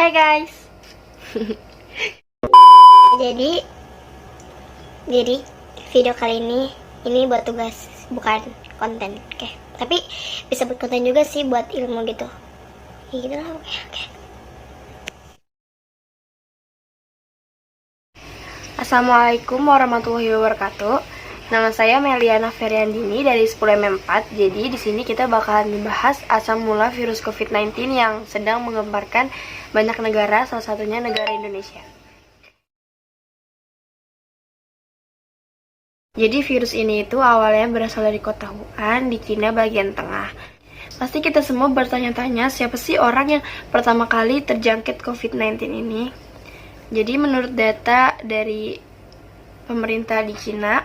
Hai guys. Jadi video kali ini buat tugas, bukan konten. Oke. Tapi bisa buat konten juga sih, buat ilmu gitu. Ya gitu lah. Oke. Assalamualaikum warahmatullahi wabarakatuh. Nama saya Meliana Feryandini dari 10M4. Jadi di sini kita bakalan membahas asal mula virus COVID-19 yang sedang menggemparkan banyak negara, salah satunya negara Indonesia. Jadi virus ini itu awalnya berasal dari kota Wuhan di Cina bagian tengah. Pasti kita semua bertanya-tanya siapa sih orang yang pertama kali terjangkit COVID-19 ini. Jadi menurut data dari pemerintah di Cina,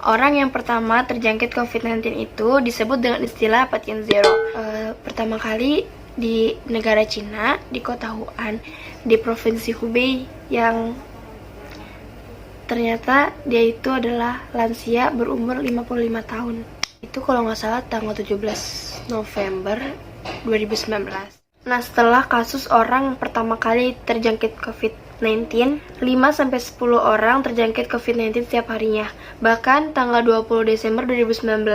orang yang pertama terjangkit COVID-19 itu disebut dengan istilah patient zero. Pertama kali di negara Cina, di kota Wuhan, di provinsi Hubei, yang ternyata dia itu adalah lansia berumur 55 tahun. Itu kalau nggak salah tanggal 17 November 2019. Nah, setelah kasus orang pertama kali terjangkit COVID-19, 5-10 orang terjangkit COVID-19 setiap harinya. Bahkan tanggal 20 Desember 2019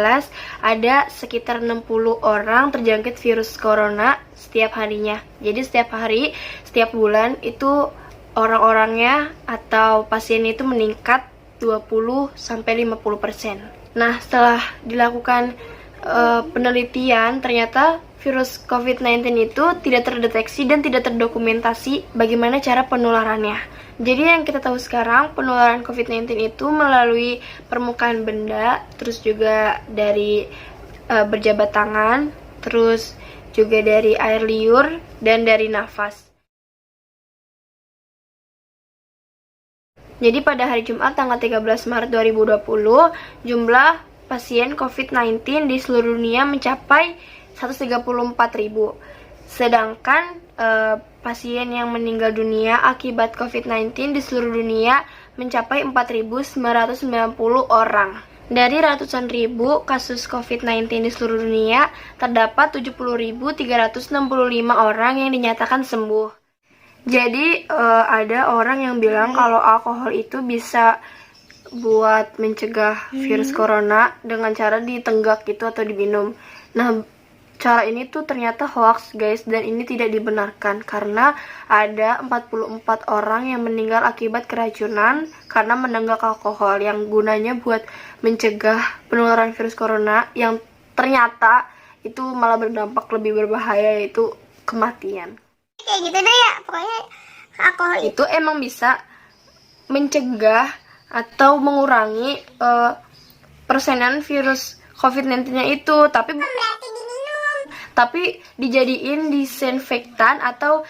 ada sekitar 60 orang terjangkit virus corona setiap harinya. Jadi setiap hari, setiap bulan itu orang-orangnya atau pasien itu meningkat 20-50%. Nah, setelah dilakukan penelitian, ternyata virus COVID-19 itu tidak terdeteksi dan tidak terdokumentasi bagaimana cara penularannya. Jadi yang kita tahu sekarang, penularan COVID-19 itu melalui permukaan benda, terus juga dari berjabat tangan, terus juga dari air liur, dan dari nafas. Jadi pada hari Jumat tanggal 13 Maret 2020, jumlah pasien COVID-19 di seluruh dunia mencapai 134.000. Sedangkan pasien yang meninggal dunia akibat COVID-19 di seluruh dunia mencapai 4.990 orang. Dari ratusan ribu kasus COVID-19 di seluruh dunia, terdapat 70.365 orang yang dinyatakan sembuh. Jadi ada orang yang bilang kalau alkohol itu bisa buat mencegah virus corona dengan cara ditenggak gitu atau diminum. Nah, cara ini tuh ternyata hoax guys, dan ini tidak dibenarkan karena ada 44 orang yang meninggal akibat keracunan karena menenggak alkohol yang gunanya buat mencegah penularan virus corona, yang ternyata itu malah berdampak lebih berbahaya, yaitu kematian. Kayak gitu deh ya, pokoknya alkohol itu emang bisa mencegah atau mengurangi persenan virus COVID-19-nya itu, tapi dijadiin disinfektan atau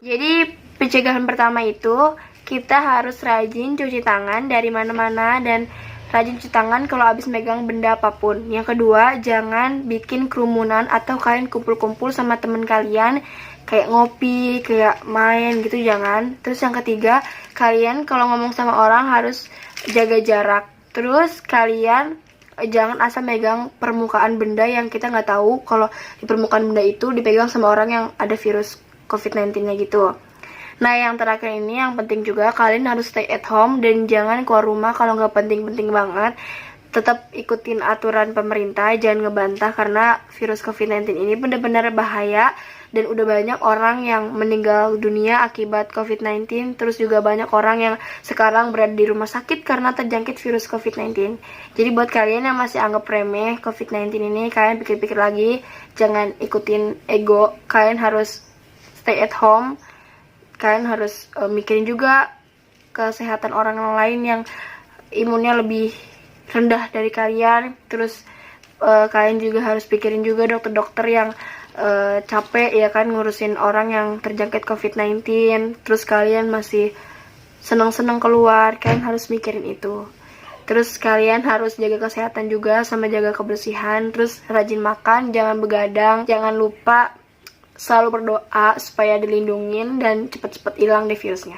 jadi pencegahan pertama itu kita harus rajin cuci tangan dari mana-mana dan rajin cuci tangan kalau habis megang benda apapun. Yang kedua, jangan bikin kerumunan atau kalian kumpul-kumpul sama temen kalian kayak ngopi, kayak main gitu, jangan. Terus yang ketiga, kalian kalau ngomong sama orang harus jaga jarak. Terus kalian jangan asal megang permukaan benda yang kita nggak tahu kalau di permukaan benda itu dipegang sama orang yang ada virus COVID-19-nya gitu. Nah, yang terakhir ini yang penting juga, kalian harus stay at home dan jangan keluar rumah kalau nggak penting-penting banget. Tetap ikutin aturan pemerintah, jangan ngebantah karena virus COVID-19 ini benar-benar bahaya dan udah banyak orang yang meninggal dunia akibat COVID-19. Terus juga banyak orang yang sekarang berada di rumah sakit karena terjangkit virus COVID-19. Jadi buat kalian yang masih anggap remeh COVID-19 ini, kalian pikir-pikir lagi, jangan ikutin ego. Kalian harus stay at home. Kalian harus mikirin juga kesehatan orang lain yang imunnya lebih rendah dari kalian. Terus kalian juga harus pikirin juga dokter-dokter yang capek ya kan ngurusin orang yang terjangkit COVID-19. Terus kalian masih senang-senang keluar, kalian harus mikirin itu. Terus kalian harus jaga kesehatan juga sama jaga kebersihan. Terus rajin makan, jangan begadang, jangan lupa selalu berdoa supaya dilindungin dan cepat-cepat hilang deh virusnya.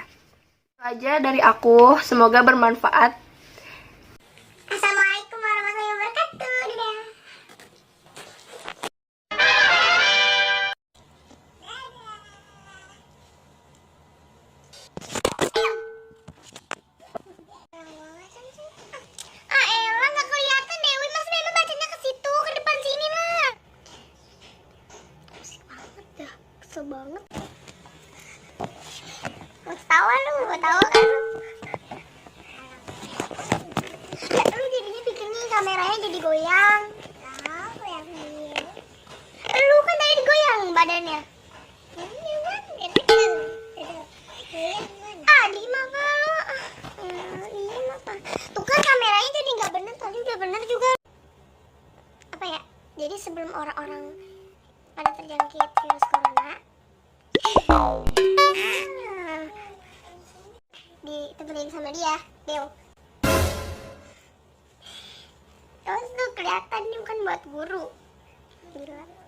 Itu aja dari aku, semoga bermanfaat. Assalamualaikum warahmatullahi wabarakatuh. Dadah. tahu kan lu jadinya bikinnya kameranya jadi goyang. Tahu yang ini. Lu kan tadi digoyang badannya. Iya kan, Lima kalau Lima apa? Tuh kan kameranya jadi nggak bener, tadi udah bener juga. Apa ya? Jadi sebelum orang-orang pada terjangkit virus corona, ditemenin sama dia, Deo. Terus tuh kelihatan nih bukan buat guru. Gila.